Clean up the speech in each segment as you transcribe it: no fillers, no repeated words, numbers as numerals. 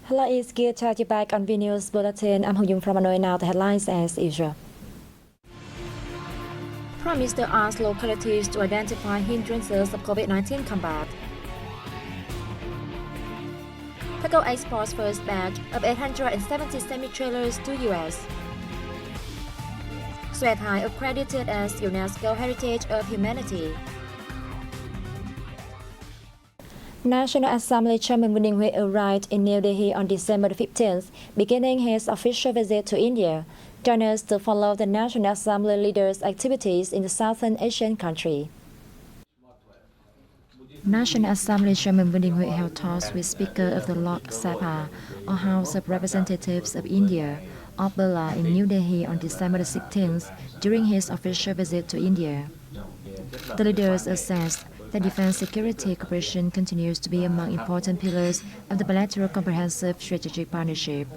Hello, it's good to have you back on Vnews Bulletin. I'm Hong from Hanoi now. The headlines as usual. Prime Minister asks localities to identify hindrances of COVID-19 combat. Cargo exports first batch of 870 semi-trailers to U.S. Sweat High accredited as UNESCO Heritage of Humanity. National Assembly Chairman Vnews arrived in New Delhi on December 15th, beginning his official visit to India. Join us to follow the National Assembly leaders' activities in the Southern Asian country. National Assembly Chairman Vnews held talks with Speaker of the Lok Sabha, or House of Representatives of India, Om Birla in New Delhi on December 16th during his official visit to India. The leaders assessed that defense security cooperation continues to be among important pillars of the bilateral comprehensive strategic partnership.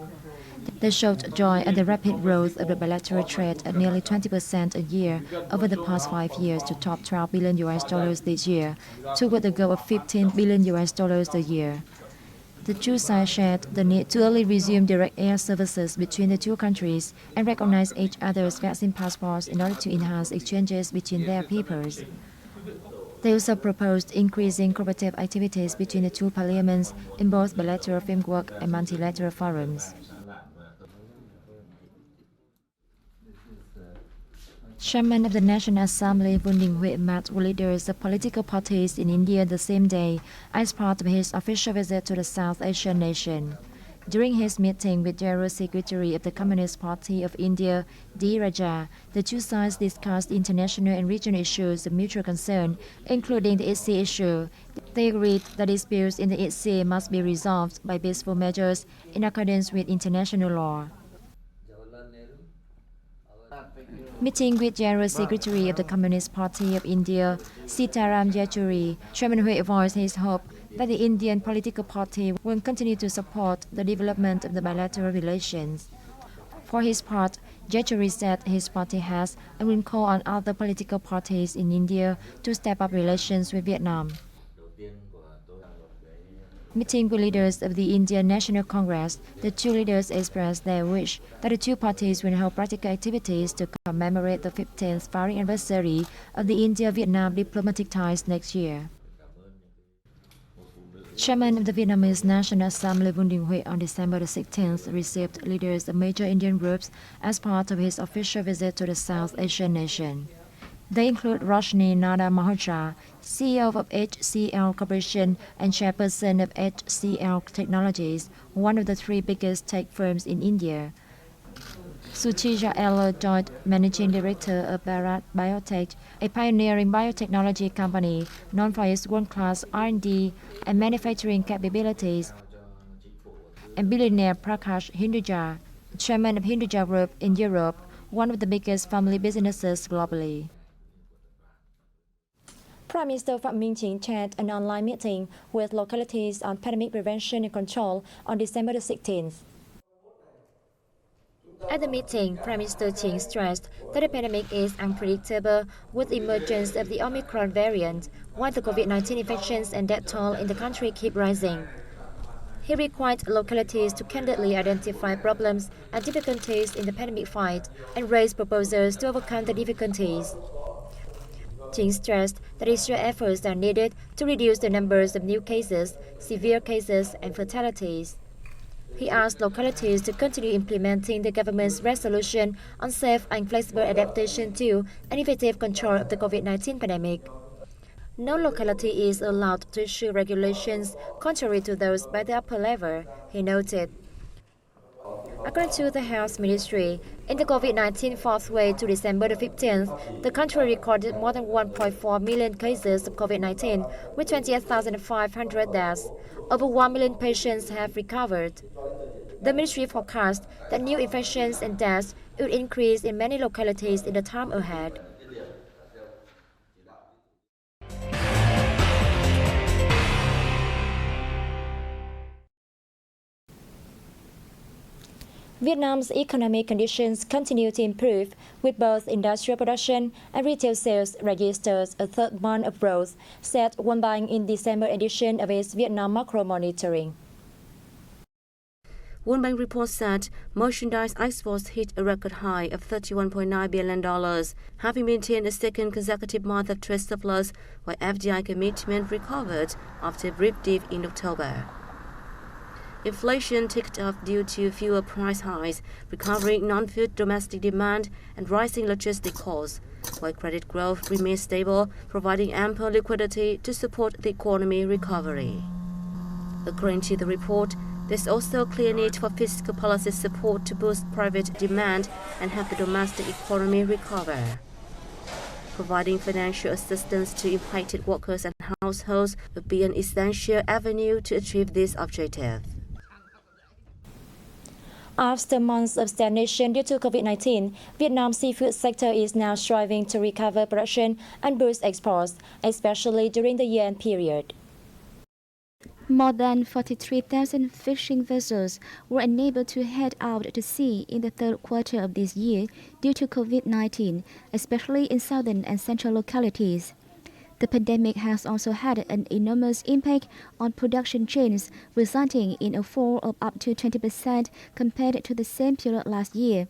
They showed joy at the rapid growth of the bilateral trade at nearly 20% a year over the past 5 years to top $12 billion this year, toward the goal of $15 billion a year. The two sides shared the need to early resume direct air services between the two countries and recognize each other's vaccine passports in order to enhance exchanges between their peoples. They also proposed increasing cooperative activities between the two parliaments in both bilateral framework and multilateral forums. Chairman of the National Assembly Vnews met with leaders of political parties in India the same day as part of his official visit to the South Asian nation. During his meeting with General Secretary of the Communist Party of India, D. Raja, the two sides discussed international and regional issues of mutual concern, including the EC issue. They agreed that disputes in the EC must be resolved by peaceful measures in accordance with international law. Meeting with General Secretary of the Communist Party of India, Sitaram Yechury, Chairman Hui voiced his hope that the Indian political party will continue to support the development of the bilateral relations. For his part, Yechury said his party has and will call on other political parties in India to step up relations with Vietnam. Meeting with leaders of the Indian National Congress, the two leaders expressed their wish that the two parties will hold practical activities to commemorate the 15th firing anniversary of the India-Vietnam diplomatic ties next year. Chairman of the Vietnamese National Assembly Vnews on December 16th received leaders of major Indian groups as part of his official visit to the South Asian nation. They include Roshni Nada Mahotra, CEO of HCL Corporation and chairperson of HCL Technologies, one of the three biggest tech firms in India. Suchija Eller, joint managing director of Bharat Biotech, a pioneering biotechnology company known for its world-class R&D and manufacturing capabilities, and billionaire Prakash Hinduja, chairman of Hinduja Group in Europe, one of the biggest family businesses globally. Prime Minister Phạm Minh Chính chaired an online meeting with localities on pandemic prevention and control on December 16th. At the meeting, Prime Minister Chính stressed that the pandemic is unpredictable with the emergence of the Omicron variant, while the COVID-19 infections and death toll in the country keep rising. He required localities to candidly identify problems and difficulties in the pandemic fight and raise proposals to overcome the difficulties. Chính stressed that extra efforts are needed to reduce the numbers of new cases, severe cases, and fatalities. He asked localities to continue implementing the government's resolution on safe and flexible adaptation to and effective control of the COVID-19 pandemic. No locality is allowed to issue regulations contrary to those by the upper level, he noted. According to the Health Ministry, in the COVID-19 fourth wave to December 15th, the country recorded more than 1.4 million cases of COVID-19 with 28,500 deaths. Over 1 million patients have recovered. The ministry forecast that new infections and deaths will increase in many localities in the time ahead. Vietnam's economic conditions continue to improve, with both industrial production and retail sales registers a third month of growth, said World Bank in December edition of its Vietnam macro monitoring. World Bank report said merchandise exports hit a record high of $31.9 billion, having maintained a second consecutive month of trade surplus, while FDI commitment recovered after a brief dip in October. Inflation ticked up due to fewer price hikes, recovering non-food domestic demand and rising logistic costs, while credit growth remains stable, providing ample liquidity to support the economy recovery. According to the report, there's also a clear need for fiscal policy support to boost private demand and help the domestic economy recover. Providing financial assistance to impacted workers and households would be an essential avenue to achieve this objective. After months of stagnation due to COVID-19, Vietnam's seafood sector is now striving to recover production and boost exports, especially during the year-end period. More than 43,000 fishing vessels were unable to head out to sea in the third quarter of this year due to COVID-19, especially in southern and central localities. The pandemic has also had an enormous impact on production chains, resulting in a fall of up to 20% compared to the same period last year.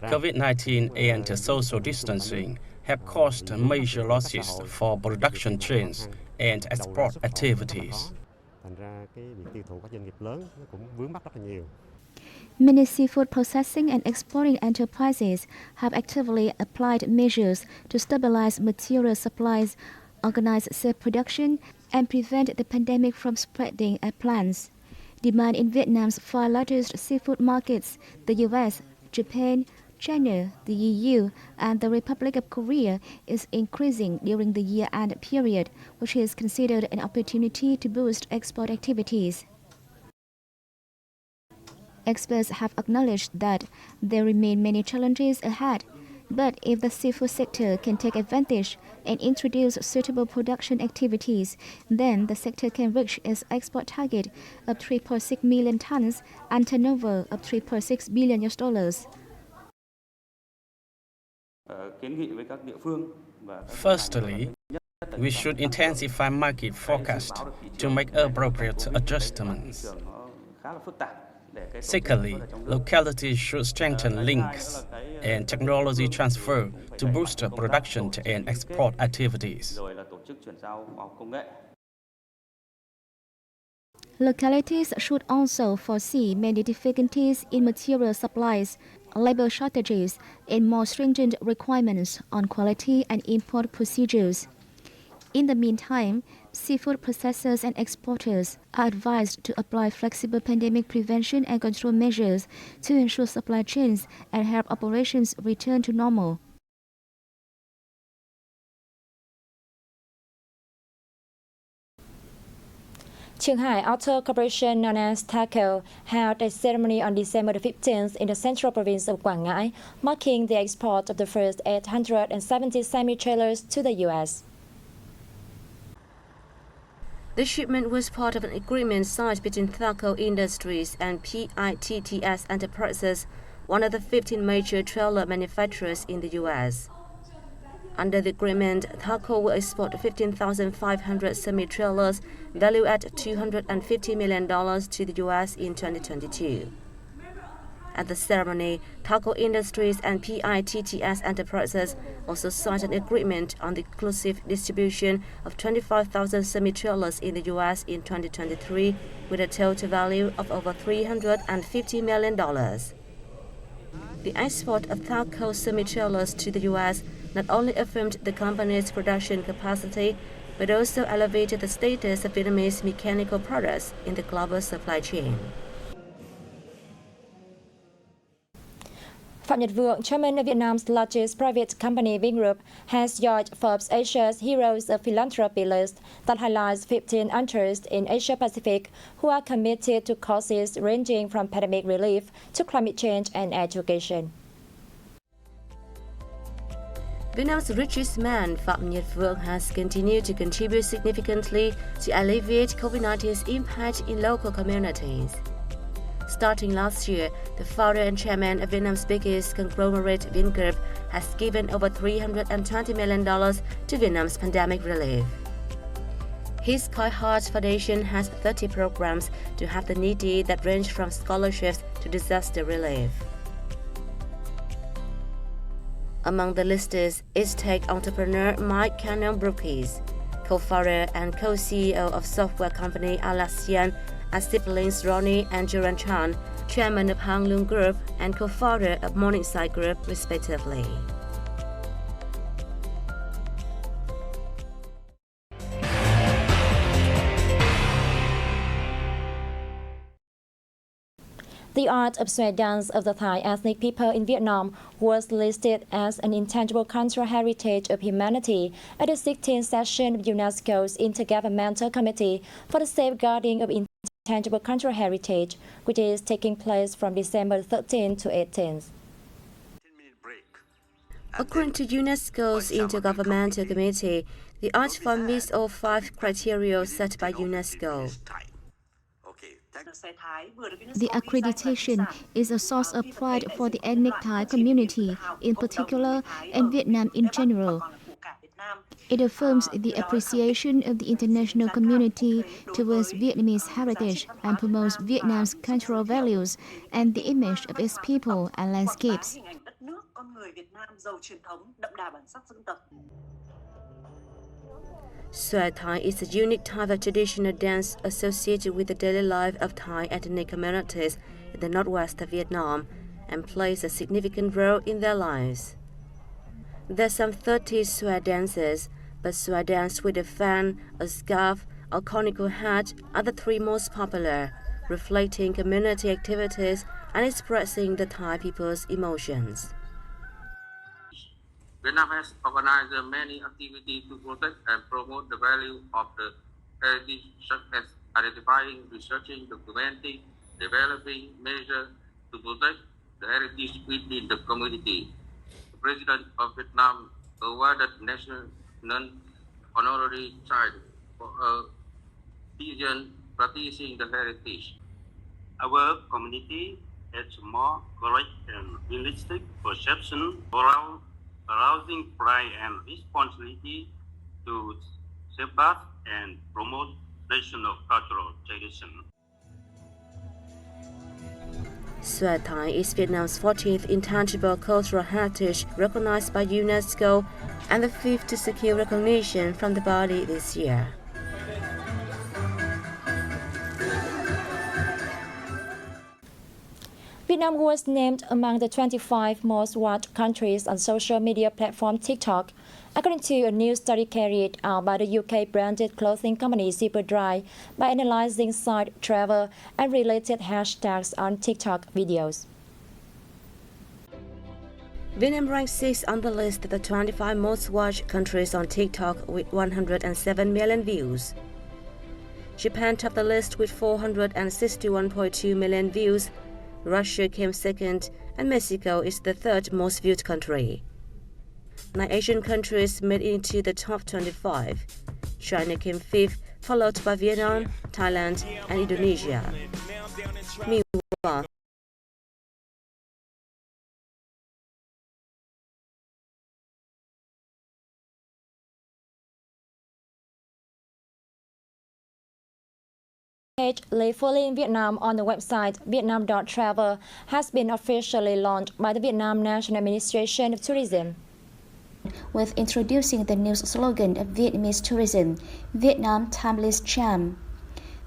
COVID-19 and social distancing have caused major losses for production chains and export activities. Many seafood processing and exporting enterprises have actively applied measures to stabilize material supplies, organize safe production, and prevent the pandemic from spreading at plants. Demand in Vietnam's 5 largest seafood markets, the US, Japan, China, the EU, and the Republic of Korea, is increasing during the year-end period, which is considered an opportunity to boost export activities. Experts have acknowledged that there remain many challenges ahead, but if the seafood sector can take advantage and introduce suitable production activities, then the sector can reach its export target of 3.6 million tons and turnover of $3.6 billion. Firstly, we should intensify market forecast to make appropriate adjustments. Secondly, localities should strengthen links and technology transfer to boost production and export activities. Localities should also foresee many difficulties in material supplies, labor shortages, and more stringent requirements on quality and import procedures. In the meantime, seafood processors and exporters are advised to apply flexible pandemic prevention and control measures to ensure supply chains and help operations return to normal. Shanghai Auto Corporation, known as TACO, held a ceremony on December 15th in the central province of Quảng Ngãi, marking the export of the first 870 semi-trailers to the U.S. The shipment was part of an agreement signed between TACO Industries and PITTS Enterprises, one of the 15 major trailer manufacturers in the U.S. Under the agreement, TACO will export 15,500 semi-trailers valued at $250 million to the U.S. in 2022. At the ceremony, TACO Industries and PITTS Enterprises also signed an agreement on the exclusive distribution of 25,000 semi-trailers in the U.S. in 2023, with a total value of over $350 million. The export of TACO semi-trailers to the U.S. not only affirmed the company's production capacity, but also elevated the status of Vietnamese mechanical products in the global supply chain. Phạm Nhật Vượng, chairman of Vietnam's largest private company, Vingroup, has joined Forbes Asia's Heroes of Philanthropy list that highlights 15 interests in Asia-Pacific who are committed to causes ranging from pandemic relief to climate change and education. Vietnam's richest man, Phạm Nhật Vượng, has continued to contribute significantly to alleviate COVID-19's impact in local communities. Starting last year, the founder and chairman of Vietnam's biggest conglomerate, Vingroup, has given over $320 million to Vietnam's pandemic relief. His Kind Heart Foundation has 30 programs to help the needy that range from scholarships to disaster relief. Among the listed is tech entrepreneur Mike Cannon-Brookes, co-founder and co-CEO of software company Alassian, as siblings Ronnie and Joran Chan, chairman of Hang Lung Group and co-founder of Morningside Group, respectively. The art of Sway dance of the Thai ethnic people in Vietnam was listed as an intangible cultural heritage of humanity at the 16th session of UNESCO's Intergovernmental Committee for the Safeguarding of Intangible Cultural Heritage, which is taking place from December 13 to 18. According to UNESCO's Intergovernmental Committee, the art form meets all 5 criteria set by UNESCO. The accreditation is a source of pride for the ethnic Thai community in particular and Vietnam in general. It affirms the appreciation of the international community towards Vietnamese heritage and promotes Vietnam's cultural values and the image of its people and landscapes. Xoay Thai is a unique type of traditional dance associated with the daily life of Thai ethnic communities in the northwest of Vietnam and plays a significant role in their lives. There are some 30 Xoay dances, but Xoay dance with a fan, a scarf, or conical hat are the 3 most popular, reflecting community activities and expressing the Thai people's emotions. Vietnam has organized many activities to protect and promote the value of the heritage, such as identifying, researching, documenting, developing measures to protect the heritage within the community. The President of Vietnam awarded National Non-Honorary Child for a vision practicing the heritage. Our community has more correct and realistic perception around arousing pride and responsibility to safeguard and promote national cultural tradition. Xoay Thai is Vietnam's 14th intangible cultural heritage recognized by UNESCO and the 5th to secure recognition from the body this year. Vietnam was named among the 25 most watched countries on social media platform TikTok, according to a new study carried out by the UK-branded clothing company Superdry by analyzing site travel and related hashtags on TikTok videos. Vietnam ranks 6th on the list of the 25 most watched countries on TikTok with 107 million views. Japan topped the list with 461.2 million views. Russia came 2nd, and Mexico is the 3rd most viewed country. 9 Asian countries made it into the top 25. China came 5th, followed by Vietnam, Thailand, and Indonesia. Meanwhile, Page Live Fully in Vietnam on the website vietnam.travel has been officially launched by the Vietnam National Administration of Tourism. With introducing the new slogan of Vietnamese tourism, Vietnam Timeless Charm.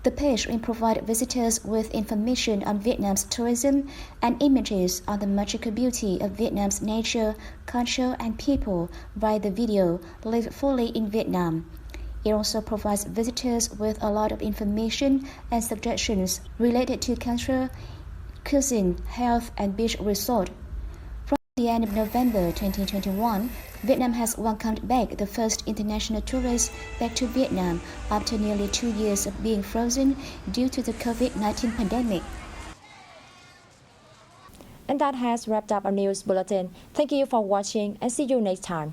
The page will provide visitors with information on Vietnam's tourism and images on the magical beauty of Vietnam's nature, culture, and people via the video Live Fully in Vietnam. It also provides visitors with a lot of information and suggestions related to culture, cuisine, health, and beach resort. From the end of November 2021, Vietnam has welcomed back the first international tourists back to Vietnam after nearly 2 years of being frozen due to the COVID-19 pandemic. And that has wrapped up our news bulletin. Thank you for watching and see you next time.